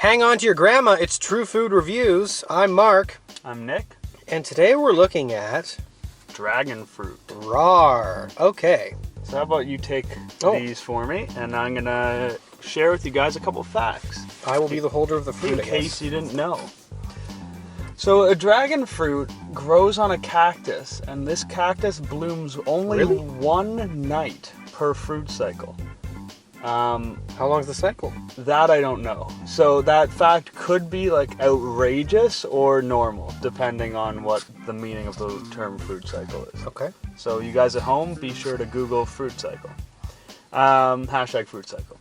Hang on to your grandma, it's True Food Reviews. I'm Mark. I'm Nick. And today we're looking at... Dragon fruit. Rawr. Okay. So how about you take these for me, and I'm going to share with you guys a couple facts. I will be the holder of the fruit, in case you didn't know. So a dragon fruit grows on a cactus, and this cactus blooms only one night per fruit cycle. How long is the cycle? That I don't know. So that fact could be like outrageous or normal, depending on what the meaning of the term fruit cycle is. Okay. So you guys at home, be sure to Google fruit cycle. Hashtag fruit cycle.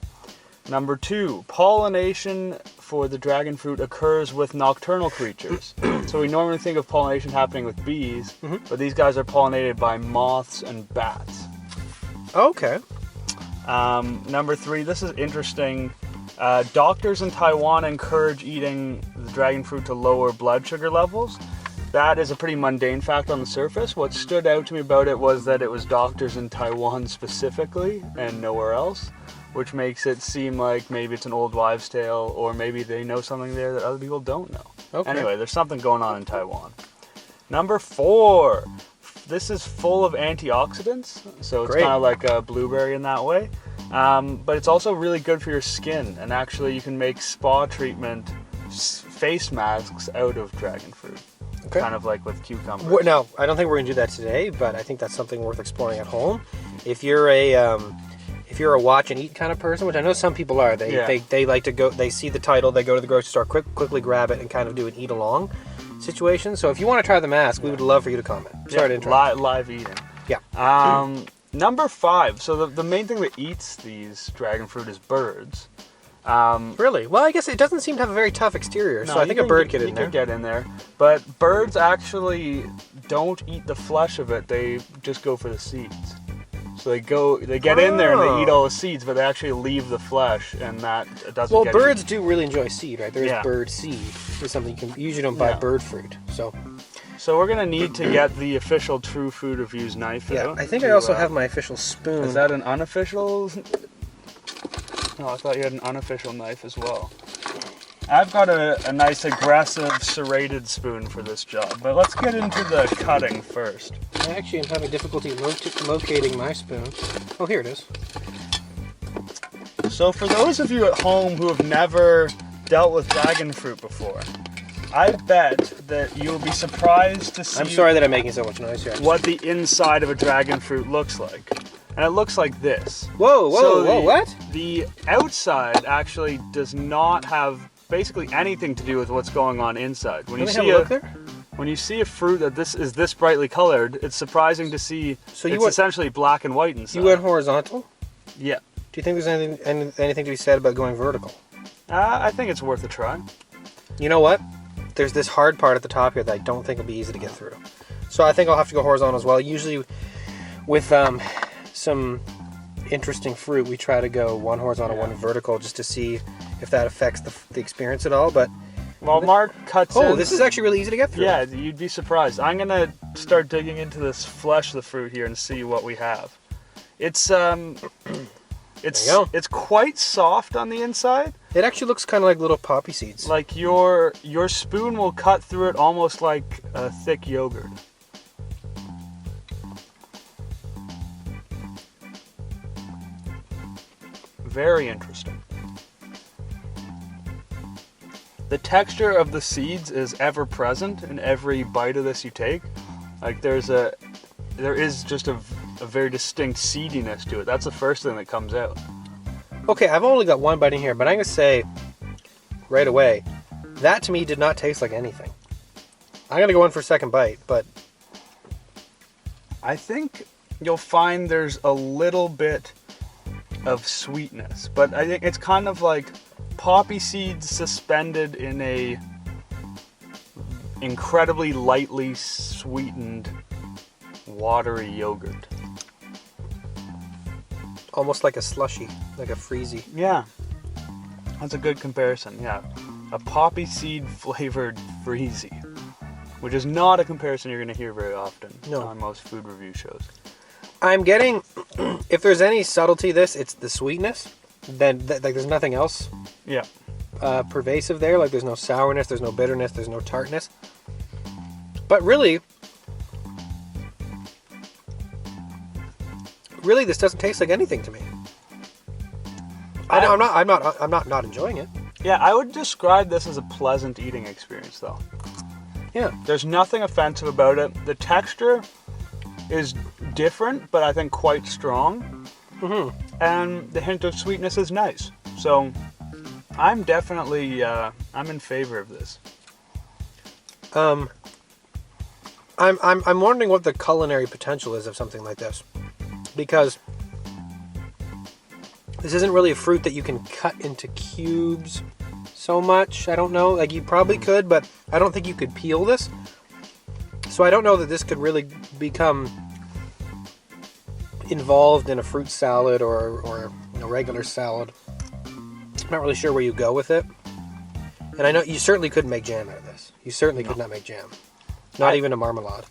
Number 2, pollination for the dragon fruit occurs with nocturnal creatures. So we normally think of pollination happening with bees, but these guys are pollinated by moths and bats. Okay. Number 3, this is interesting. Doctors in Taiwan encourage eating the dragon fruit to lower blood sugar levels. That is a pretty mundane fact on the surface. What stood out to me about it was that it was doctors in Taiwan specifically and nowhere else, which makes it seem like maybe it's an old wives' tale, or maybe they know something there that other people don't know. Okay. Anyway, there's something going on in Taiwan. Number 4, this is full of antioxidants, so it's kind of like a blueberry in that way. But it's also really good for your skin, and actually you can make spa treatment face masks out of dragon fruit. Okay. Kind of like with cucumbers. No, I don't think we're going to do that today, but I think that's something worth exploring at home. If you're a watch and eat kind of person, which I know some people are, they like to go, they see the title, they go to the grocery store, quickly grab it and kind of do an eat along situation. So if you want to try the mask, we would love for you to comment. Sorry to interrupt. Live eating. Yeah. Number 5. So the main thing that eats these dragon fruit is birds. Really? Well, I guess it doesn't seem to have a very tough exterior, so I think a bird could get in there. But birds actually don't eat the flesh of it. They just go for the seeds. So they get in there and they eat all the seeds, but they actually leave the flesh, and that doesn't. Well, birds do really enjoy seed, right? There is bird seed. It's something you usually don't buy bird fruit. So we're gonna need to get the official True Food Reviews knife out. I think I also have my official spoon. Is that an unofficial? No, I thought you had an unofficial knife as well. I've got a nice aggressive serrated spoon for this job, but let's get into the cutting first. I actually am having difficulty locating my spoon. Oh, here it is. So for those of you at home who have never dealt with dragon fruit before, I bet that you'll be surprised to see... I'm sorry that I'm making so much noise here. ...what the inside of a dragon fruit looks like. And it looks like this. Whoa, what? The outside actually does not have basically anything to do with what's going on inside. When you see a fruit that is this brightly colored, it's surprising to see it's essentially black and white inside. You went horizontal? Yeah. Do you think there's anything to be said about going vertical? I think it's worth a try. You know what? There's this hard part at the top here that I don't think will be easy to get through. So I think I'll have to go horizontal as well. Usually with some interesting fruit, we try to go one horizontal, one vertical, just to see if that affects the experience at all. But Mark cuts in. Oh, this is actually really easy to get through. Yeah, you'd be surprised. I'm gonna start digging into this flesh of the fruit here and see what we have. It's quite soft on the inside. It actually looks kind of like little poppy seeds. Like your spoon will cut through it almost like a thick yogurt. Very interesting. The texture of the seeds is ever present in every bite of this you take. Like there is just a very distinct seediness to it. That's the first thing that comes out. Okay, I've only got one bite in here, but I'm gonna say right away, that to me did not taste like anything. I'm gonna go in for a second bite, but I think you'll find there's a little bit of sweetness, but I think it's kind of like poppy seeds suspended in a incredibly lightly sweetened watery yogurt. Almost like a slushy, like a freezy. Yeah, that's a good comparison. Yeah, a poppy seed flavored freezy, which is not a comparison you're going to hear very often on most food review shows. I'm getting, if there's any subtlety to this, it's the sweetness. Then like there's nothing else. Yeah. pervasive there. Like there's no sourness, there's no bitterness, there's no tartness. But really, this doesn't taste like anything to me. I'm not enjoying it. Yeah, I would describe this as a pleasant eating experience, though. Yeah. There's nothing offensive about it. The texture is different, but I think quite strong. Mm-hmm. And the hint of sweetness is nice. So I'm definitely I'm in favor of this. I'm wondering what the culinary potential is of something like this, because this isn't really a fruit that you can cut into cubes so much. I don't know. Like you probably could, but I don't think you could peel this. So I don't know that this could really become involved in a fruit salad or a regular salad. I'm not really sure where you go with it. And I know you certainly couldn't make jam out of this. You certainly could not make jam. Not even a marmalade.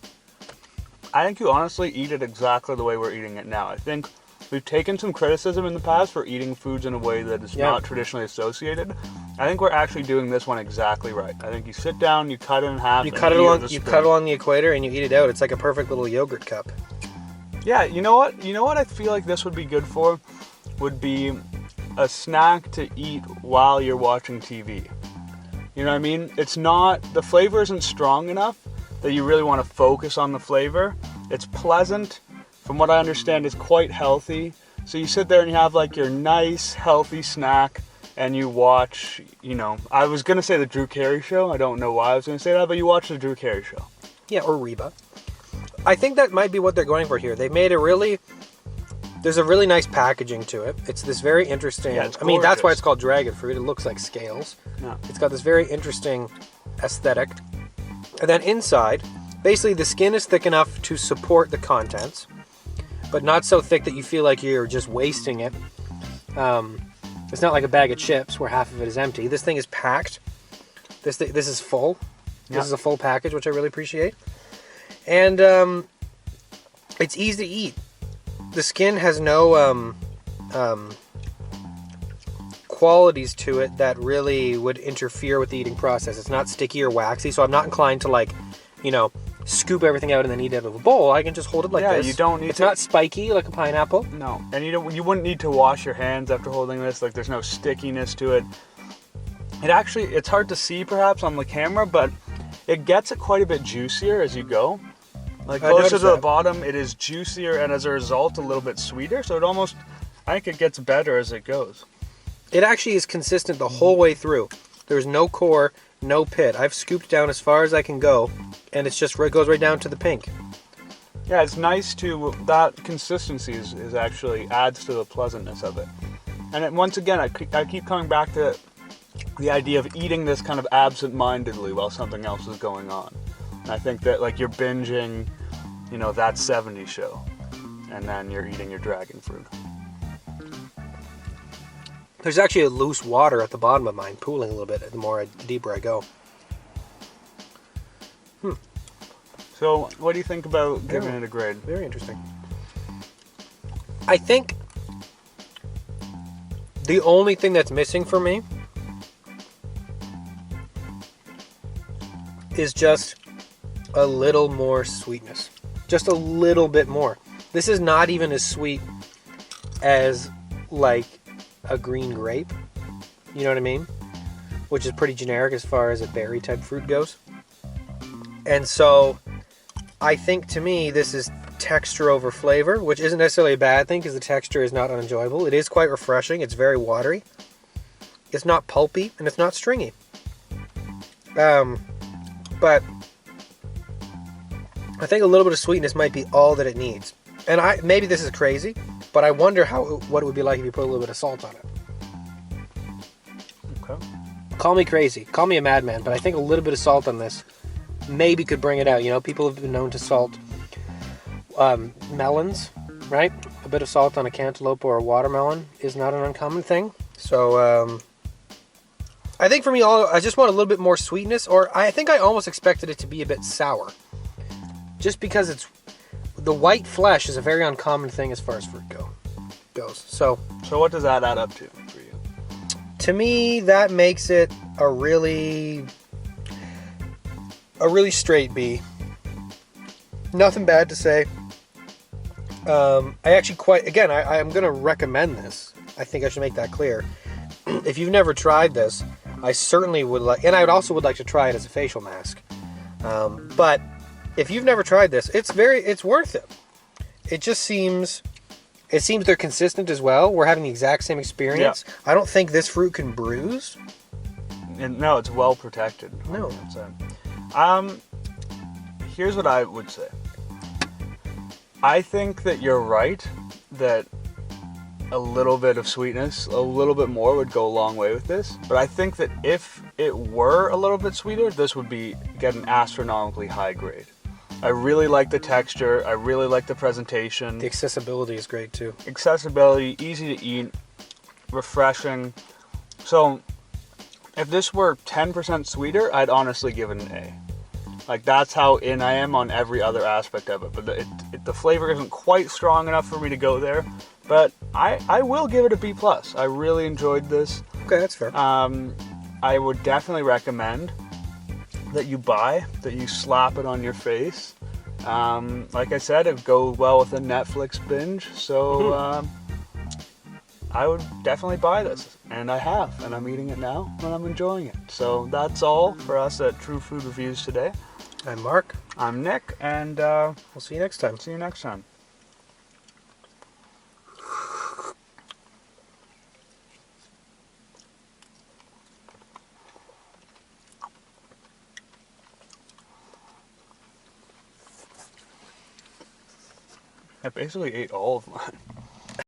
I think you honestly eat it exactly the way we're eating it now. I think we've taken some criticism in the past for eating foods in a way that is not traditionally associated. I think we're actually doing this one exactly right. I think you sit down, you cut it in half, you cut it along the equator, and you eat it out. It's like a perfect little yogurt cup. Yeah, you know what? You know what I feel like this would be good for? Would be a snack to eat while you're watching TV. You know what I mean? It's not, the flavor isn't strong enough that you really want to focus on the flavor. It's pleasant. From what I understand, it's quite healthy. So you sit there and you have like your nice, healthy snack and you watch, you know, I was going to say the Drew Carey Show. I don't know why I was going to say that, but you watch the Drew Carey Show. Yeah, or Reba. I think that might be what they're going for here. They made there's a really nice packaging to it. It's this very interesting, yeah, it's I mean, that's why it's called dragon fruit. It looks like scales. Yeah. It's got this very interesting aesthetic. And then inside, basically the skin is thick enough to support the contents, but not so thick that you feel like you're just wasting it. It's not like a bag of chips where half of it is empty. This thing is packed. This is full. Yeah. This is a full package, which I really appreciate. And it's easy to eat. The skin has no qualities to it that really would interfere with the eating process. It's not sticky or waxy, so I'm not inclined to, like, you know, scoop everything out and then eat it out of a bowl. I can just hold it like this. You don't need It's not spiky like a pineapple. No, and you wouldn't need to wash your hands after holding this. Like, there's no stickiness to it. It's hard to see perhaps on the camera, but it gets it quite a bit juicier as you go. Like closer to the bottom, it is juicier, and as a result, a little bit sweeter. So I think it gets better as it goes. It actually is consistent the whole way through. There's no core, no pit. I've scooped down as far as I can go, and it goes right down to the pink. Yeah, it's nice that consistency is actually adds to the pleasantness of it. And once again, I keep coming back to the idea of eating this kind of absent-mindedly while something else is going on. And I think that, like, you're binging, you know, that 70s show, and then you're eating your dragon fruit. There's actually a loose water at the bottom of mine, pooling a little bit the deeper I go. So, what do you think about giving it a grade? Very interesting. I think the only thing that's missing for me is just a little more sweetness. Just a little bit more. This is not even as sweet as, like, a green grape. You know what I mean? Which is pretty generic as far as a berry type fruit goes. And so I think, to me, this is texture over flavor, which isn't necessarily a bad thing because the texture is not unenjoyable. It is quite refreshing. It's very watery. It's not pulpy, and it's not stringy. But I think a little bit of sweetness might be all that it needs. And maybe this is crazy, but I wonder what it would be like if you put a little bit of salt on it. Okay. Call me crazy. Call me a madman, but I think a little bit of salt on this maybe could bring it out. You know, people have been known to salt melons, right? A bit of salt on a cantaloupe or a watermelon is not an uncommon thing. So I think for me, I just want a little bit more sweetness, or I think I almost expected it to be a bit sour. Just because the white flesh is a very uncommon thing as far as fruit goes. So what does that add up to for you? to me, that makes it a really straight B. Nothing bad to say. I actually I'm going to recommend this. I think I should make that clear. If you've never tried this, I certainly would like, and I would like to try it as a facial mask. But if you've never tried this, it's worth it. It seems they're consistent as well. We're having the exact same experience. Yeah. I don't think this fruit can bruise. And no, it's well protected. No. Here's what I would say. I think that you're right that a little bit of sweetness, a little bit more would go a long way with this. But I think that if it were a little bit sweeter, this would get an astronomically high grade. I really like the texture. I really like the presentation. The accessibility is great too. Accessibility, easy to eat, refreshing. So if this were 10% sweeter, I'd honestly give it an A. Like, that's how in I am on every other aspect of it. But the flavor isn't quite strong enough for me to go there. But I will give it a B+. I really enjoyed this. Okay, that's fair. I would definitely recommend that you slap it on your face. Like I said, it goes well with a Netflix binge. So I would definitely buy this. And I have. And I'm eating it now. And I'm enjoying it. So that's all for us at True Food Reviews today. I'm Mark. I'm Nick. And we'll see you next time. See you next time. I basically ate all of mine.